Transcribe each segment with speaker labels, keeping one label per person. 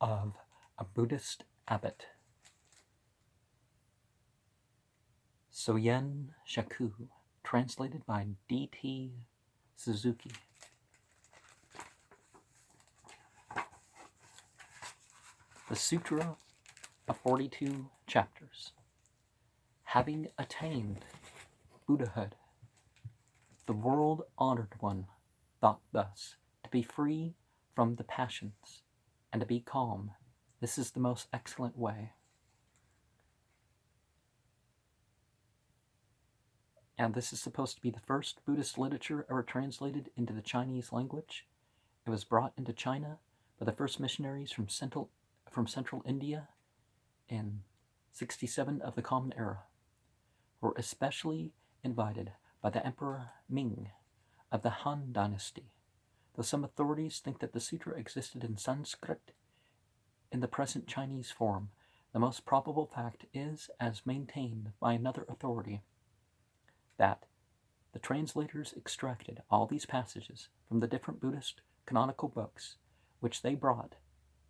Speaker 1: Of a Buddhist Abbot. Soyen Shaku, translated by D.T. Suzuki. The Sutra of 42 chapters. Having attained Buddhahood, the world-honored one thought thus: to be free from the passions and to be calm, this is the most excellent way. And this is supposed to be the first Buddhist literature ever translated into the Chinese language. It was brought into China by the first missionaries from Central India in 67 of the Common Era, were especially invited by the Emperor Ming of the Han Dynasty, though some authorities think that the sutra existed in Sanskrit in the present Chinese form. The most probable fact is, as maintained by another authority, that the translators extracted all these passages from the different Buddhist canonical books which they brought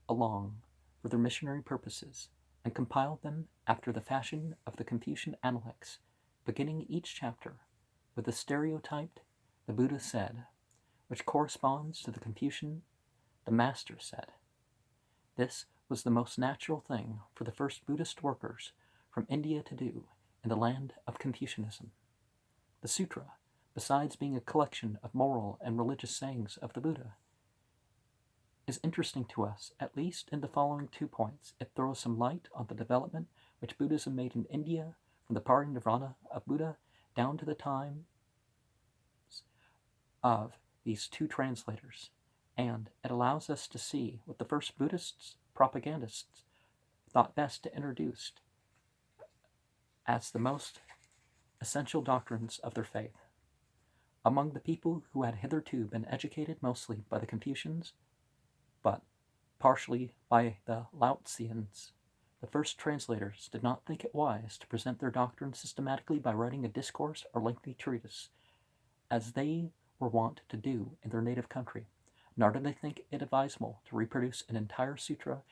Speaker 1: along for their missionary purposes, and compiled them after the fashion of the Confucian Analects, beginning each chapter with the stereotyped "the Buddha said," which corresponds to the Confucian "the Master said." This was the most natural thing for the first Buddhist workers from India to do in the land of Confucianism. The Sutra, besides being a collection of moral and religious sayings of the Buddha, is interesting to us, at least in the following 2 points. It throws some light on the development which Buddhism made in India from the parinirvana of Buddha down to the time of these 2 translators, and it allows us to see what the first Buddhist propagandists thought best to introduce as the most essential doctrines of their faith. Among the people who had hitherto been educated mostly by the Confucians, but partially by the Laotians, the first translators did not think it wise to present their doctrine systematically by writing a discourse or lengthy treatise, as they were wont to do in their native country, nor did they think it advisable to reproduce an entire sutra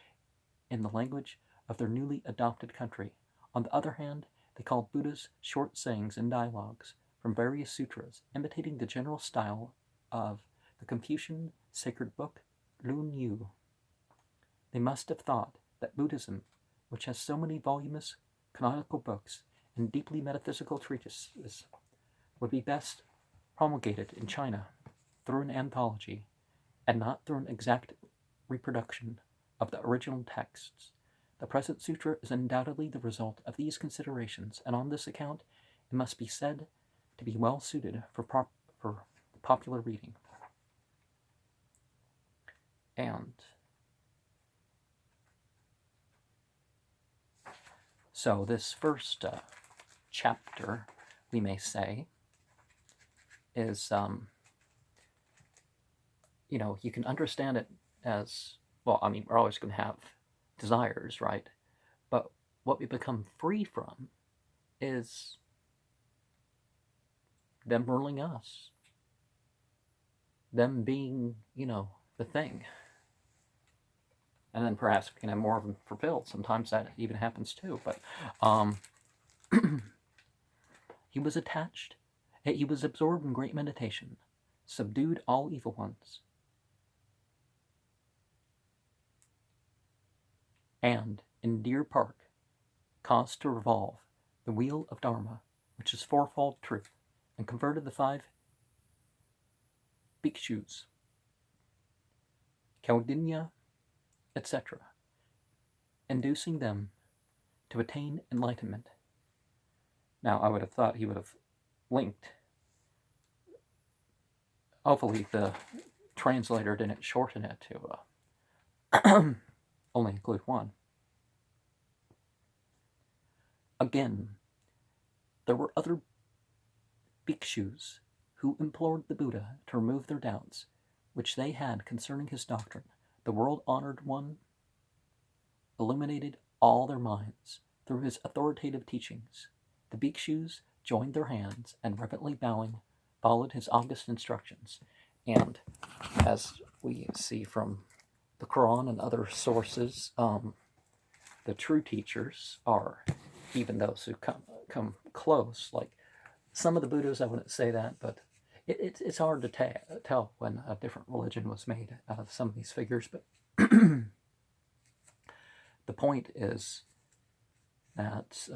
Speaker 1: in the language of their newly adopted country. On the other hand, they called Buddha's short sayings and dialogues from various sutras, imitating the general style of the Confucian sacred book Lun Yu. They must have thought that Buddhism, which has so many voluminous canonical books and deeply metaphysical treatises, would be best promulgated in China through an anthology, and not through an exact reproduction of the original texts. The present sutra is undoubtedly the result of these considerations, and on this account it must be said to be well suited for popular reading. And so this first chapter, we may say, is, you can understand it as, well, I mean, we're always going to have desires, right? But what we become free from is them ruling us, them being, the thing. And then perhaps we can have more of them fulfilled. Sometimes that even happens too. But he was attached. He was absorbed in great meditation, subdued all evil ones, and in Deer Park caused to revolve the wheel of Dharma, which is fourfold truth, and converted the 5 bhikshus, Kaudinya, etc., inducing them to attain enlightenment. Now, I would have thought he would have linked. Hopefully the translator didn't shorten it to only include 1. Again, there were other bhikshus who implored the Buddha to remove their doubts, which they had concerning his doctrine. The world-honored one illuminated all their minds through his authoritative teachings. The bhikshus joined their hands and, reverently bowing, followed his august instructions. And as we see from the Quran and other sources, the true teachers are even those who come close. Like some of the Buddhas, I wouldn't say that, but it's hard to tell when a different religion was made out of some of these figures. But the point is that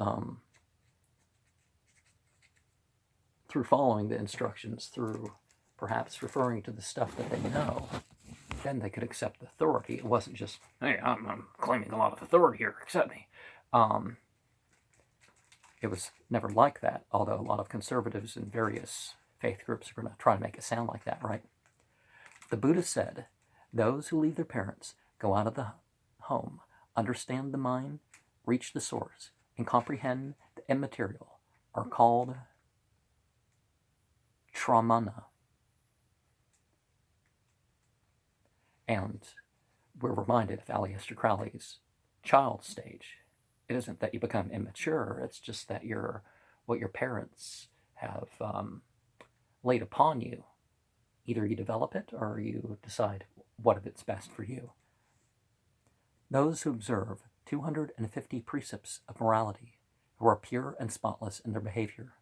Speaker 1: through following the instructions, through perhaps referring to the stuff that they know, then they could accept authority. It wasn't just, hey, I'm claiming a lot of authority here, accept me. It was never like that, although a lot of conservatives in various faith groups are going to try to make it sound like that, right? The Buddha said, those who leave their parents, go out of the home, understand the mind, reach the source, and comprehend the immaterial are called Tramana. And we're reminded of Aleister Crowley's child stage. It isn't that you become immature, it's just that what your parents have laid upon you, either you develop it or you decide what of it's best for you. Those who observe 250 precepts of morality, who are pure and spotless in their behavior,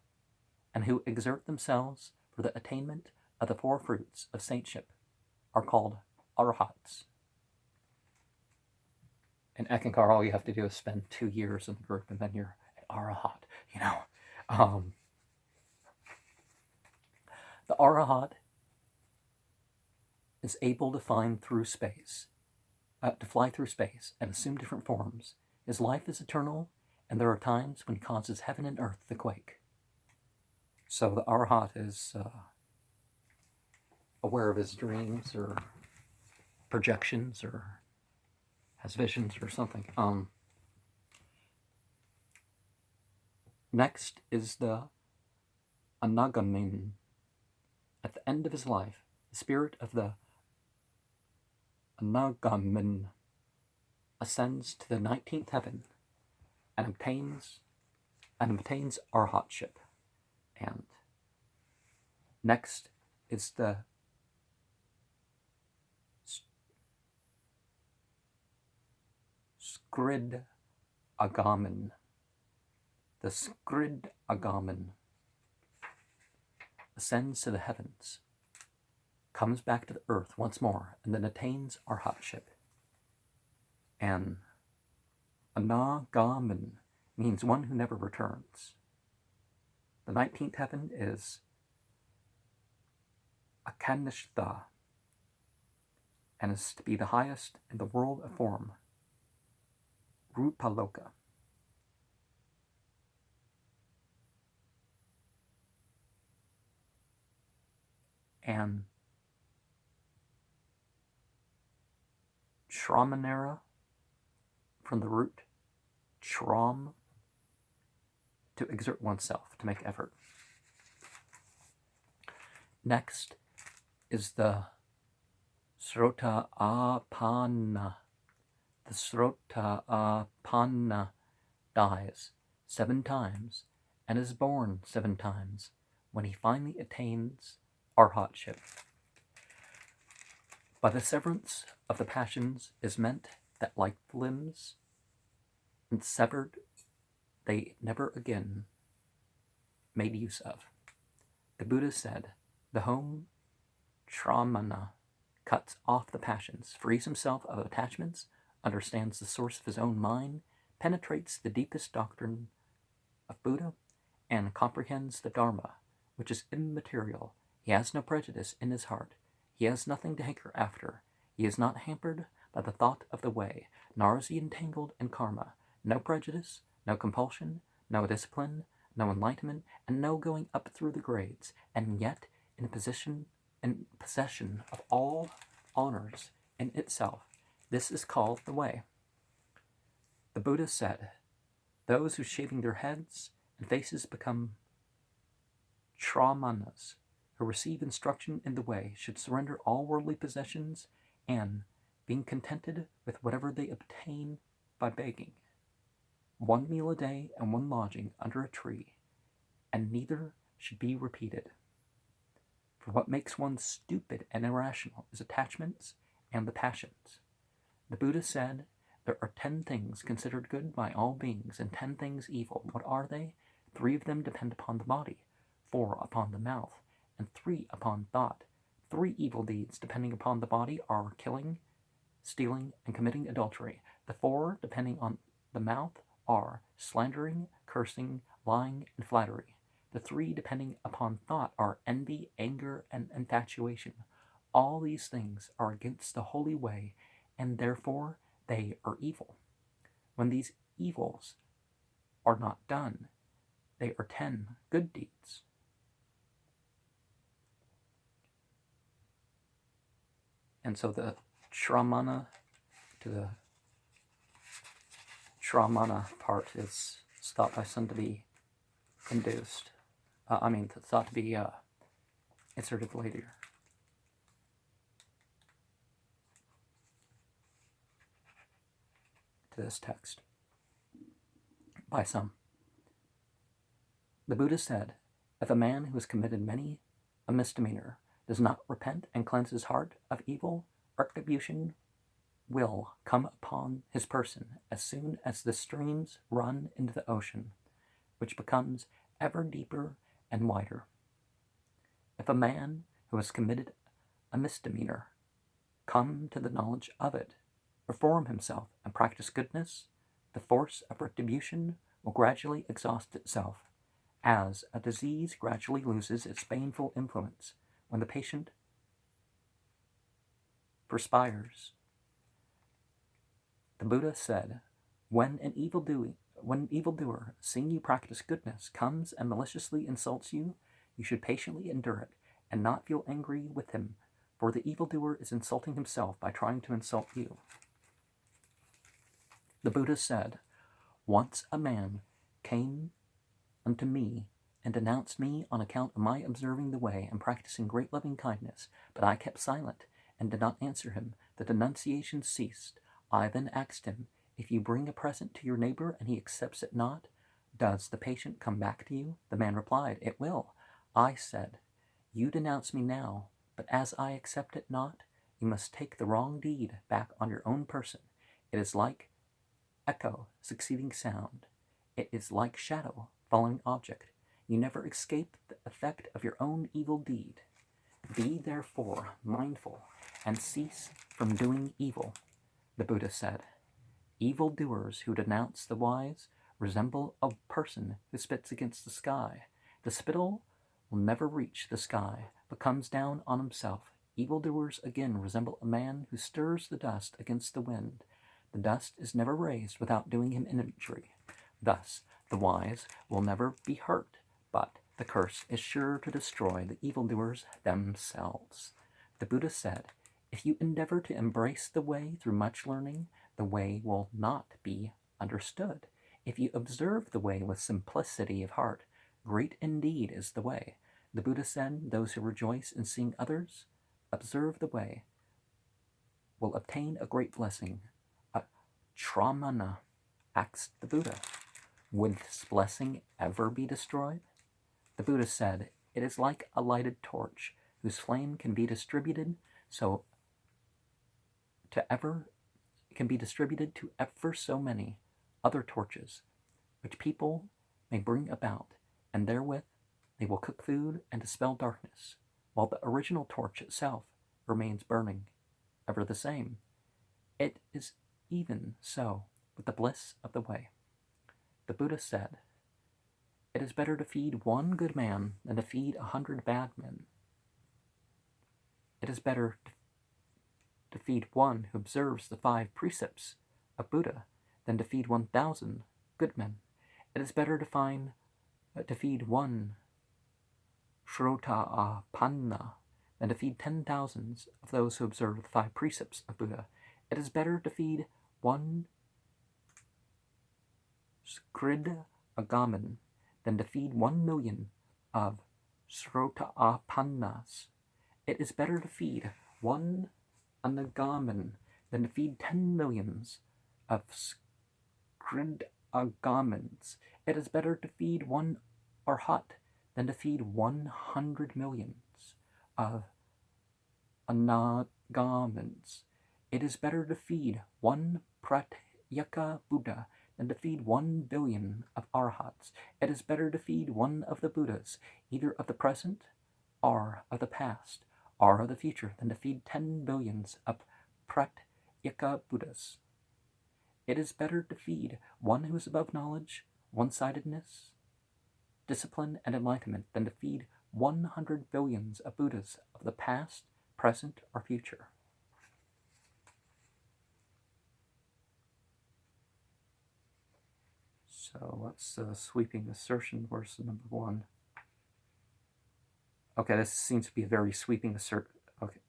Speaker 1: and who exert themselves for the attainment of the four fruits of saintship, are called arhats. In Ekankar, all you have to do is spend 2 years in the group, and then you're an arahat, you know. The arahat is able to fly through space and assume different forms. His life is eternal, and there are times when he causes heaven and earth to quake. So the arahat is aware of his dreams or projections or has visions or something. Next is the Anagamin. At the end of his life, the spirit of the Anagamin ascends to the 19th heaven and obtains arhatship. And next is the Skrid Agamen. The Skrid Agamen ascends to the heavens, comes back to the earth once more, and then attains arhatship. And Anagamen means one who never returns. The 19th heaven is Akanishta, and is to be the highest in the world of form, Rupaloka. And Shramanera, from the root Shram, to exert oneself, to make effort. Next is the Srota Apanna. The Srota Apanna dies 7 times and is born 7 times when he finally attains arhatship. By the severance of the passions is meant that, like the limbs, and severed, they never again made use of. The Buddha said, the home Shramana cuts off the passions, frees himself of attachments, understands the source of his own mind, penetrates the deepest doctrine of Buddha, and comprehends the Dharma, which is immaterial. He has no prejudice in his heart. He has nothing to hanker after. He is not hampered by the thought of the way, nor is he entangled in karma. No prejudice, no compulsion, no discipline, no enlightenment, and no going up through the grades, and yet in possession of all honors in itself. This is called the way. The Buddha said, those who shaving their heads and faces become Shramanas, who receive instruction in the way, should surrender all worldly possessions and, being contented with whatever they obtain by begging, 1 meal a day and 1 lodging under a tree, and neither should be repeated. For what makes one stupid and irrational is attachments and the passions. The Buddha said, there are 10 things considered good by all beings and 10 things evil. What are they? 3 of them depend upon the body, 4 upon the mouth, and 3 upon thought. 3 evil deeds depending upon the body are killing, stealing, and committing adultery. The 4 depending on the mouth are slandering, cursing, lying, and flattery. The 3 depending upon thought are envy, anger, and infatuation. All these things are against the holy way, and therefore they are evil. When these evils are not done, they are 10 good deeds. And so the Shramana to the Shramana part is thought by some to be induced. Thought to be inserted later. To this text by some. The Buddha said, if a man who has committed many a misdemeanor does not repent and cleanse his heart of evil, retribution will come upon his person as soon as the streams run into the ocean, which becomes ever deeper and wider. If a man who has committed a misdemeanor come to the knowledge of it, reform himself, and practice goodness, the force of retribution will gradually exhaust itself, as a disease gradually loses its baneful influence when the patient perspires. The Buddha said, when an evildoer, seeing you practice goodness, comes and maliciously insults you, you should patiently endure it and not feel angry with him, for the evildoer is insulting himself by trying to insult you. The Buddha said, once a man came unto me and denounced me on account of my observing the way and practicing great loving kindness, but I kept silent and did not answer him. The denunciation ceased. I then asked him, if you bring a present to your neighbor and he accepts it not, does the patient come back to you? The man replied, it will. I said, you denounce me now, but as I accept it not, you must take the wrong deed back on your own person. It is like echo succeeding sound. It is like shadow following object. You never escape the effect of your own evil deed. Be therefore mindful and cease from doing evil. The Buddha said, evil doers who denounce the wise resemble a person who spits against the sky. The spittle will never reach the sky, but comes down on himself. Evildoers again resemble a man who stirs the dust against the wind. The dust is never raised without doing him injury. Thus, the wise will never be hurt, but the curse is sure to destroy the evildoers themselves. The Buddha said, if you endeavor to embrace the way through much learning, the way will not be understood. If you observe the way with simplicity of heart, great indeed is the way. The Buddha said, those who rejoice in seeing others observe the way will obtain a great blessing. Shramana asked the Buddha, would this blessing ever be destroyed? The Buddha said, it is like a lighted torch whose flame can be distributed to ever so many other torches, which people may bring about, and therewith they will cook food and dispel darkness, while the original torch itself remains burning, ever the same. It is even so with the bliss of the way. The Buddha said, it is better to feed one good man than to feed 100 bad men. It is better to feed one who observes the 5 precepts of Buddha than to feed 1,000 good men. It is better to feed one Shrota-panna than to feed 10,000 of those who observe the 5 precepts of Buddha. It is better to feed one Skrid-agaman than to feed 1,000,000 of Srota-pannas. It is better to feed one Anagaman than to feed 10 millions of Skrid-agamans. It is better to feed one Arhat than to feed 100 millions of Anagamans. It is better to feed one Pratyeka Buddha than to feed 1 billion of Arhats. It is better to feed one of the Buddhas, either of the present or of the past, or of the future, than to feed 10 billions of Pratyeka Buddhas. It is better to feed one who is above knowledge, one-sidedness, discipline, and enlightenment than to feed 100 billions of Buddhas of the past, present, or future. So let's sweeping assertion. Where's the number one? Okay, this seems to be a very sweeping assert. Okay,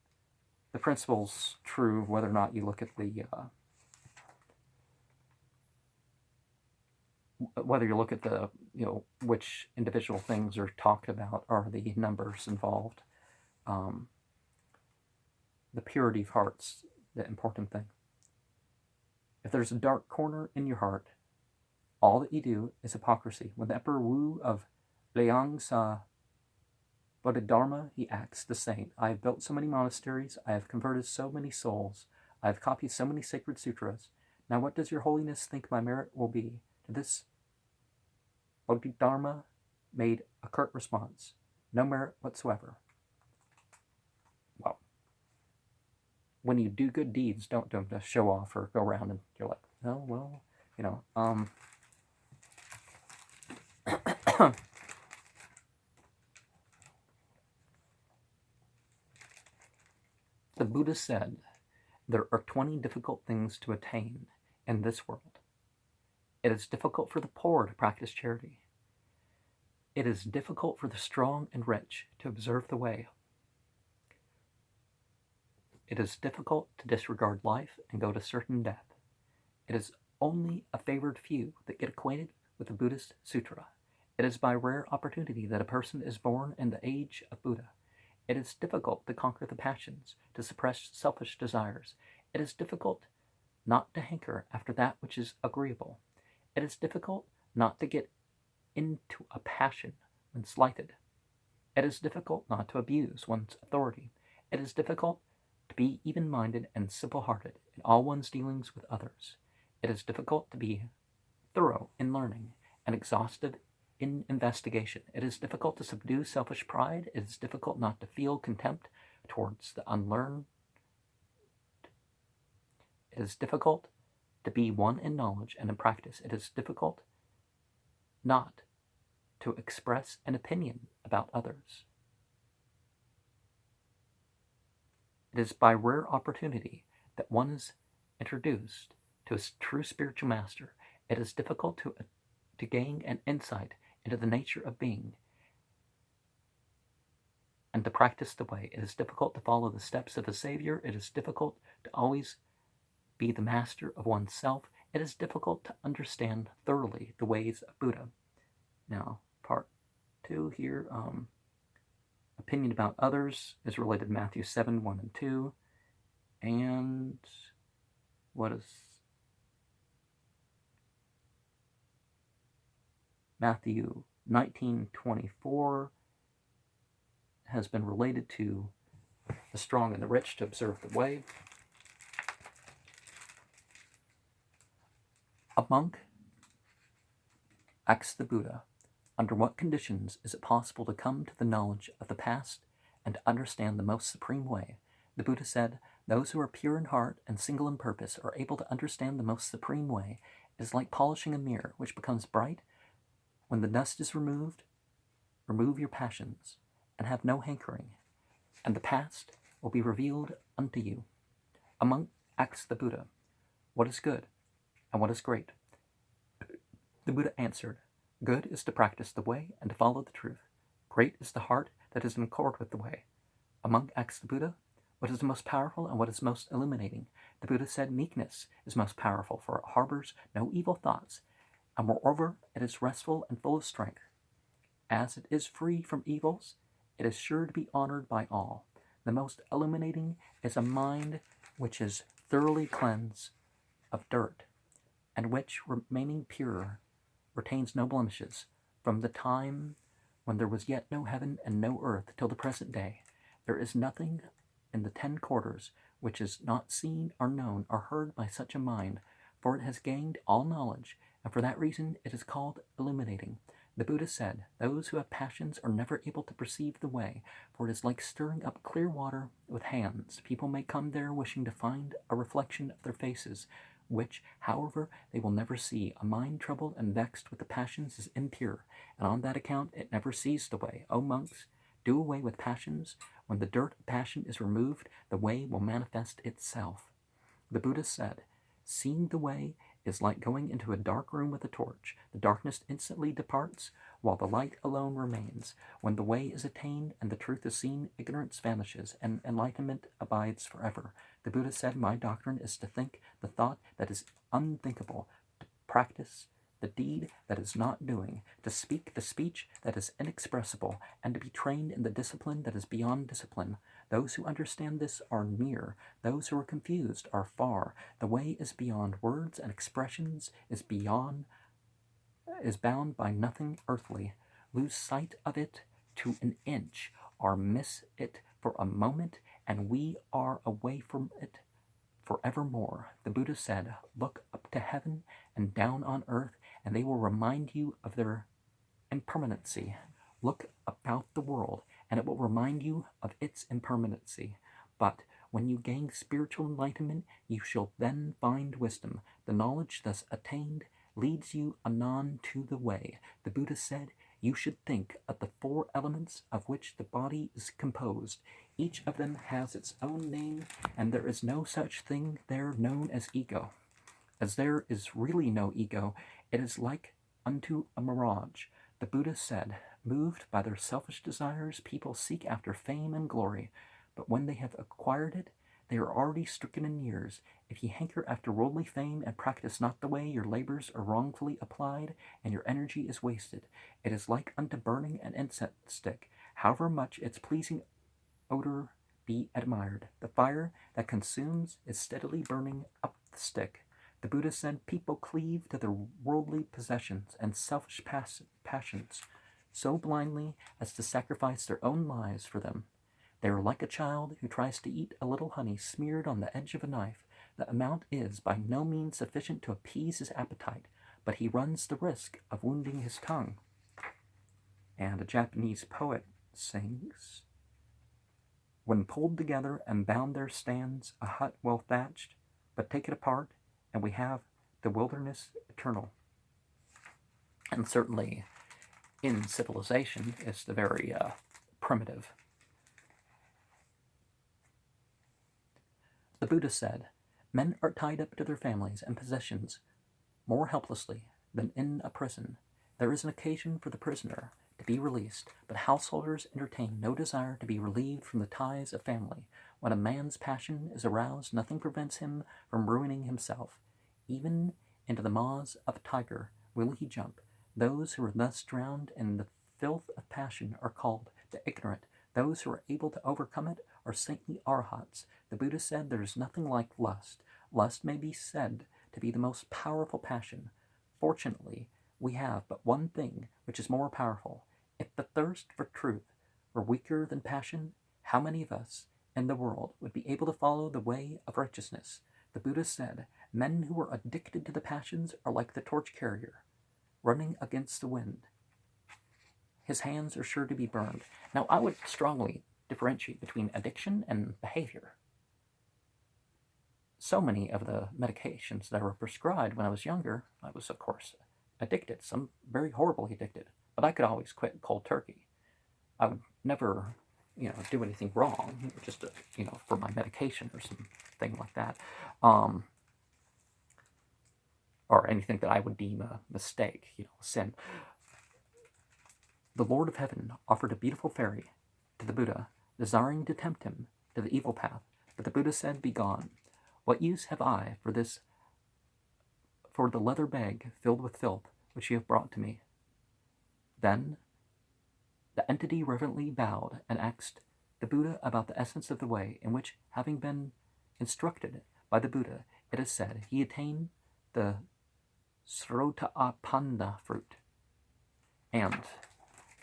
Speaker 1: the principle's true whether or not you look at the whether you look at the which individual things are talked about or the numbers involved. The purity of heart's the important thing. If there's a dark corner in your heart, all that you do is hypocrisy. When the Emperor Wu of Liang saw Bodhidharma, he acts the saint. I have built so many monasteries, I have converted so many souls, I have copied so many sacred sutras. Now what does your holiness think my merit will be? To this, Bodhidharma made a curt response. No merit whatsoever. Well, when you do good deeds, don't do them to show off or go around and you're like, oh, well, The Buddha said, there are 20 difficult things to attain in this world. It is difficult for the poor to practice charity. It is difficult for the strong and rich to observe the way. It is difficult to disregard life and go to certain death. It is only a favored few that get acquainted with the Buddhist Sutra. It is by rare opportunity that a person is born in the age of Buddha. It is difficult to conquer the passions, to suppress selfish desires. It is difficult not to hanker after that which is agreeable. It is difficult not to get into a passion when slighted. It is difficult not to abuse one's authority. It is difficult to be even-minded and simple-hearted in all one's dealings with others. It is difficult to be thorough in learning and exhaustive in investigation. It is difficult to subdue selfish pride. It is difficult not to feel contempt towards the unlearned. It is difficult to be one in knowledge and in practice. It is difficult not to express an opinion about others. It is by rare opportunity that one is introduced to a true spiritual master. It is difficult to gain an insight into the nature of being and to practice the way. It is difficult to follow the steps of a savior. It is difficult to always be the master of oneself. It is difficult to understand thoroughly the ways of Buddha. Now, part 2 here, opinion about others is related to Matthew 7, 1 and 2. And what is Matthew 19:24 has been related to the strong and the rich to observe the way. A monk asks the Buddha, under what conditions is it possible to come to the knowledge of the past and to understand the most supreme way? The Buddha said, those who are pure in heart and single in purpose are able to understand the most supreme way. It is like polishing a mirror, which becomes bright when the dust is removed. Remove your passions and have no hankering, and the past will be revealed unto you. A monk asks the Buddha, what is good and what is great? The Buddha answered, good is to practice the way and to follow the truth. Great is the heart that is in accord with the way. A monk asks the Buddha, what is the most powerful and what is most illuminating? The Buddha said, meekness is most powerful, for it harbors no evil thoughts, and moreover, it is restful and full of strength. As it is free from evils, it is sure to be honored by all. The most illuminating is a mind which is thoroughly cleansed of dirt, and which, remaining pure, retains no blemishes, from the time when there was yet no heaven and no earth till the present day. There is nothing in the 10 quarters which is not seen or known or heard by such a mind, for it has gained all knowledge, and for that reason it is called illuminating. The Buddha said, those who have passions are never able to perceive the way, for it is like stirring up clear water with hands. People may come there wishing to find a reflection of their faces, which, however, they will never see. A mind troubled and vexed with the passions is impure, and on that account it never sees the way. O monks, do away with passions. When the dirt of passion is removed, the way will manifest itself. The Buddha said, seeing the way is like going into a dark room with a torch. The darkness instantly departs, while the light alone remains. When the way is attained and the truth is seen, ignorance vanishes, and enlightenment abides forever. The Buddha said, my doctrine is to think the thought that is unthinkable, to practice the deed that is not doing, to speak the speech that is inexpressible, and to be trained in the discipline that is beyond discipline. Those who understand this are near. Those who are confused are far. The way is beyond words and expressions, is bound by nothing earthly. Lose sight of it to an inch, or miss it for a moment, and we are away from it forevermore. The Buddha said, look up to heaven and down on earth, and they will remind you of their impermanency. Look about the world, and it will remind you of its impermanency. But when you gain spiritual enlightenment, you shall then find wisdom. The knowledge thus attained leads you anon to the way. The Buddha said, you should think of the 4 elements of which the body is composed. Each of them has its own name, and there is no such thing there known as ego. As there is really no ego, it is like unto a mirage. The Buddha said, moved by their selfish desires, people seek after fame and glory, but when they have acquired it, they are already stricken in years. If ye hanker after worldly fame and practice not the way, your labors are wrongfully applied, and your energy is wasted. It is like unto burning an incense stick, however much its pleasing odor be admired. The fire that consumes is steadily burning up the stick. The Buddha said, people cleave to their worldly possessions and selfish passions so blindly as to sacrifice their own lives for them. They are like a child who tries to eat a little honey smeared on the edge of a knife. The amount is by no means sufficient to appease his appetite, but he runs the risk of wounding his tongue. And a Japanese poet sings, when pulled together and bound there stands a hut well thatched, but take it apart, and we have the wilderness eternal. And certainly in civilization is the very primitive. The Buddha said, men are tied up to their families and possessions more helplessly than in a prison. There is an occasion for the prisoner to be released, but householders entertain no desire to be relieved from the ties of family. When a man's passion is aroused, nothing prevents him from ruining himself. Even into the maws of a tiger will he jump. Those who are thus drowned in the filth of passion are called the ignorant. Those who are able to overcome it are saintly arhats. The Buddha said there is nothing like lust. Lust may be said to be the most powerful passion. Fortunately, we have but one thing which is more powerful. If the thirst for truth were weaker than passion, how many of us in the world would be able to follow the way of righteousness? The Buddha said, men who are addicted to the passions are like the torch carrier, running against the wind. His hands are sure to be burned. Now, I would strongly differentiate between addiction and behavior. So many of the medications that were prescribed when I was younger, I was, of course, addicted, some very horribly addicted, but I could always quit cold turkey. I would never, do anything wrong, just, for my medication or something like that, or anything that I would deem a mistake, a sin. The Lord of Heaven offered a beautiful fairy to the Buddha, desiring to tempt him to the evil path, but the Buddha said, begone. What use have I for the leather bag filled with filth which you have brought to me? Then the entity reverently bowed and asked the Buddha about the essence of the way, in which, having been instructed by the Buddha, it is said, he attained the Srotapanda fruit. And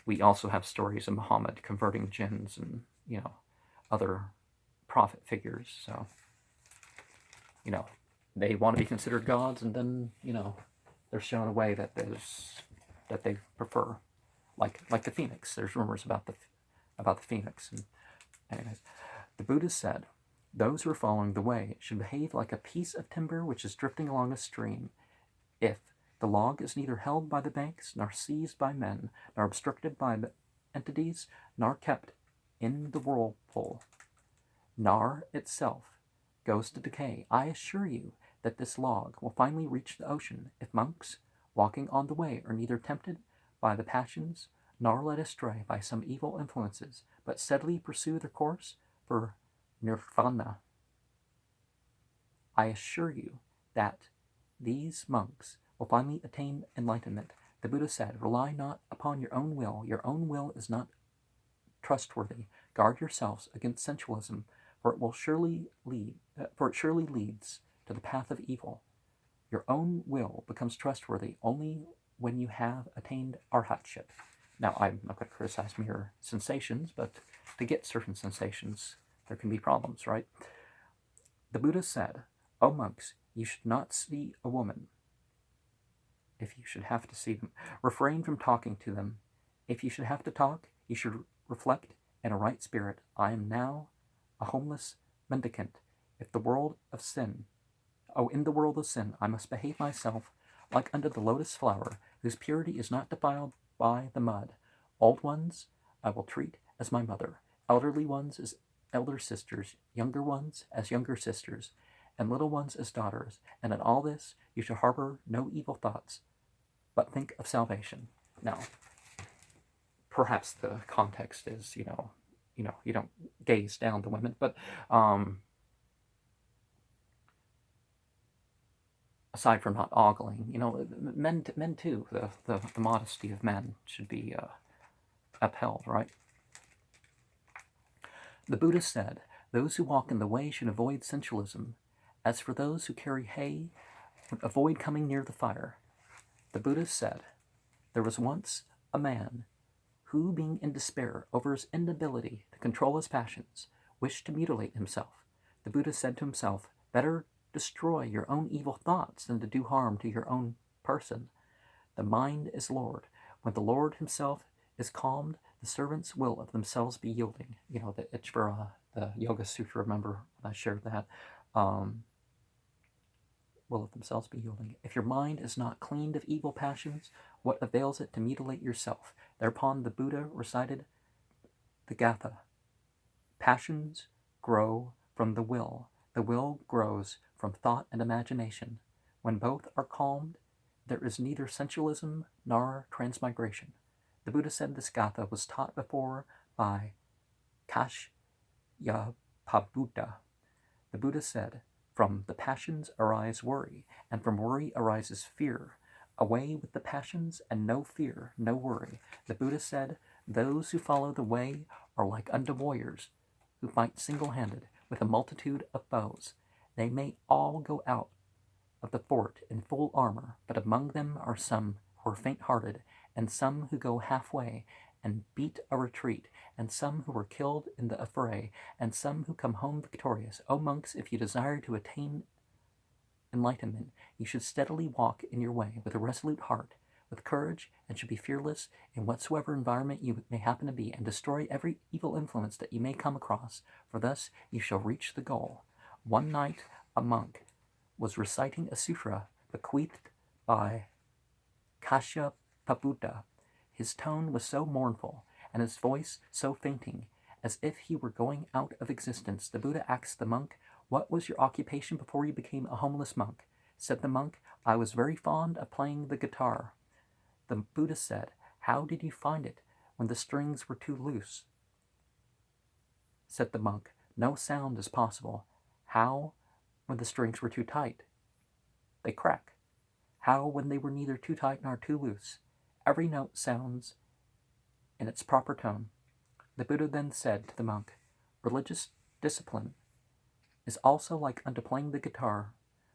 Speaker 1: we also have stories of Muhammad converting jinns and, other prophet figures. So you know, they want to be considered gods, and then, they're shown a way that they prefer, like the phoenix. There's rumors about the phoenix. And anyways, the Buddha said, those who are following the way should behave like a piece of timber which is drifting along a stream. If the log is neither held by the banks, nor seized by men, nor obstructed by entities, nor kept in the whirlpool, nor itself goes to decay, I assure you that this log will finally reach the ocean if monks walking on the way are neither tempted by the passions nor led astray by some evil influences, but steadily pursue their course for nirvana. I assure you that these monks will finally attain enlightenment. The Buddha said, rely not upon your own will. Your own will is not trustworthy. Guard yourselves against sensualism, for it surely leads to the path of evil. Your own will becomes trustworthy only when you have attained arhatship. Now, I'm not going to criticize mere sensations, but to get certain sensations, there can be problems, right? The Buddha said, O monks, you should not see a woman if you should have to see them. Refrain from talking to them. If you should have to talk, you should reflect in a right spirit. I am now a homeless mendicant. In the world of sin, I must behave myself like unto the lotus flower, whose purity is not defiled by the mud. Old ones I will treat as my mother, elderly ones as elder sisters, younger ones as younger sisters, and little ones as daughters. And in all this you shall harbor no evil thoughts, but think of salvation. Now, perhaps the context is, you don't gaze down to women, but aside from not ogling, men too, the modesty of men should be upheld, right? The Buddha said, those who walk in the way should avoid sensualism. As for those who carry hay, avoid coming near the fire. The Buddha said, there was once a man who, being in despair over his inability to control his passions, wished to mutilate himself. The Buddha said to himself, better destroy your own evil thoughts than to do harm to your own person. The mind is Lord. When the Lord himself is calmed, the servants will of themselves be yielding. The Ichvara, the Yoga Sutra, remember when I shared that? Will of themselves be yielding. If your mind is not cleaned of evil passions, what avails it to mutilate yourself? Thereupon the Buddha recited the Gatha. Passions grow from the will. The will grows from thought and imagination. When both are calmed, there is neither sensualism nor transmigration. The Buddha said this Gatha was taught before by Kashyapa Buddha. The Buddha said, from the passions arise worry, and from worry arises fear. Away with the passions, and no fear, no worry. The Buddha said, those who follow the way are like unto warriors who fight single-handed with a multitude of foes. They may all go out of the fort in full armor, but among them are some who are faint-hearted, and some who go halfway and beat a retreat, and some who were killed in the affray, and some who come home victorious. O monks, if you desire to attain enlightenment, you should steadily walk in your way with a resolute heart, with courage, and should be fearless in whatsoever environment you may happen to be, and destroy every evil influence that you may come across, for thus you shall reach the goal. One night a monk was reciting a sutra bequeathed by Kashyapa Buddha. His tone was so mournful, and his voice so fainting, as if he were going out of existence. The Buddha asked the monk, what was your occupation before you became a homeless monk? Said the monk, I was very fond of playing the guitar. The Buddha said, how did you find it when the strings were too loose? Said the monk, no sound is possible. How when the strings were too tight? They crack. How when they were neither too tight nor too loose? Every note sounds in its proper tone. The Buddha then said to the monk, religious discipline is also like unto playing the guitar.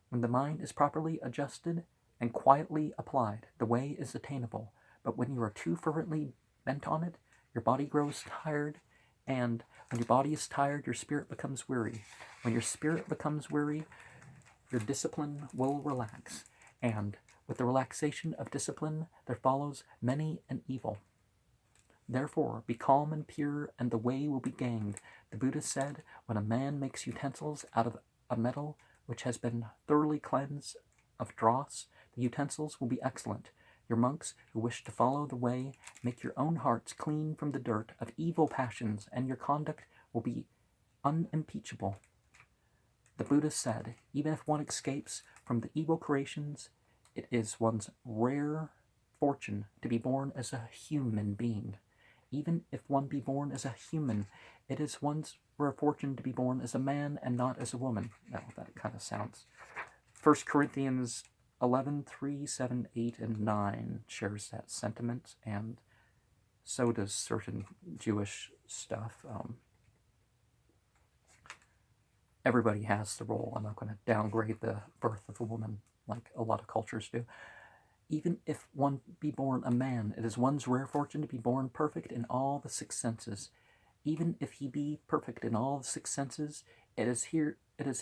Speaker 1: When the mind is properly adjusted and quietly applied, the way is attainable. But when you are too fervently bent on it, your body grows tired, and when your body is tired, your spirit becomes weary. When your spirit becomes weary, your discipline will relax, and with the relaxation of discipline there follows many an evil. Therefore, be calm and pure, and the way will be gained. The Buddha said, when a man makes utensils out of a metal which has been thoroughly cleansed of dross, the utensils will be excellent. Your monks who wish to follow the way, make your own hearts clean from the dirt of evil passions, and your conduct will be unimpeachable. The Buddha said, even if one escapes from the evil creations, it is one's rare fortune to be born as a human being. Even if one be born as a human, it is one's rare fortune to be born as a man and not as a woman. Now, that kind of sounds. 1 Corinthians 11:3, 7, 8, and 9 shares that sentiment, and so does certain Jewish stuff. Everybody has the role. I'm not going to downgrade the birth of a woman like a lot of cultures do. Even if one be born a man, it is one's rare fortune to be born perfect in all the six senses. Even if he be perfect in all the six senses, it is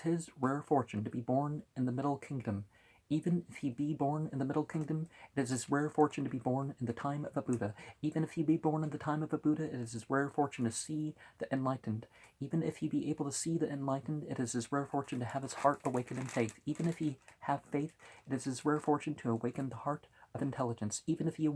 Speaker 1: his rare fortune to be born in the middle kingdom. Even if he be born in the middle kingdom, it is his rare fortune to be born in the time of a Buddha. Even if he be born in the time of a Buddha, it is his rare fortune to see the enlightened. Even if he be able to see the enlightened, it is his rare fortune to have his heart awaken in faith. Even if he have faith, it is his rare fortune to awaken the heart of intelligence. Even if he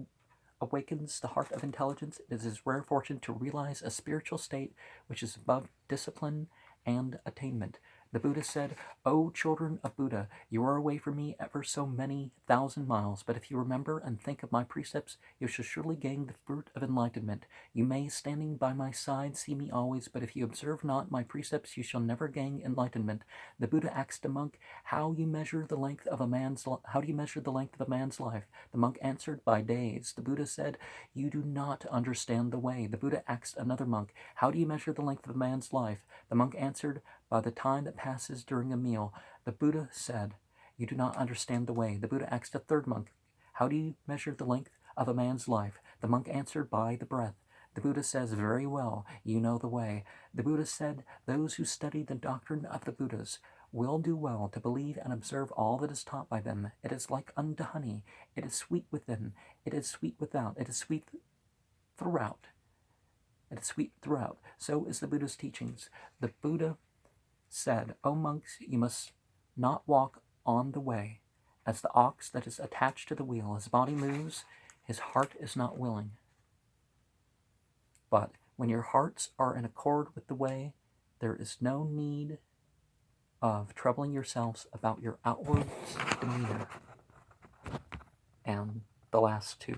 Speaker 1: awakens the heart of intelligence, it is his rare fortune to realize a spiritual state which is above discipline and attainment. The Buddha said, O children of Buddha, you are away from me ever so many thousand miles, but if you remember and think of my precepts, you shall surely gain the fruit of enlightenment. You may, standing by my side, see me always, but if you observe not my precepts, you shall never gain enlightenment. The Buddha asked a monk, how do you measure the length of a man's life? The monk answered, by days. The Buddha said, you do not understand the way. The Buddha asked another monk, how do you measure the length of a man's life? The monk answered, by the time that passes during a meal. The Buddha said, you do not understand the way. The Buddha asked a third monk, how do you measure the length of a man's life? The monk answered, by the breath. The Buddha says, very well, you know the way. The Buddha said, those who study the doctrine of the Buddhas will do well to believe and observe all that is taught by them. It is like unto honey. It is sweet within. It is sweet without. It is sweet throughout. It is sweet throughout. So is the Buddha's teachings. The Buddha said, O monks, you must not walk on the way as the ox that is attached to the wheel. His body moves, his heart is not willing. But when your hearts are in accord with the way, there is no need of troubling yourselves about your outward demeanor. And the last two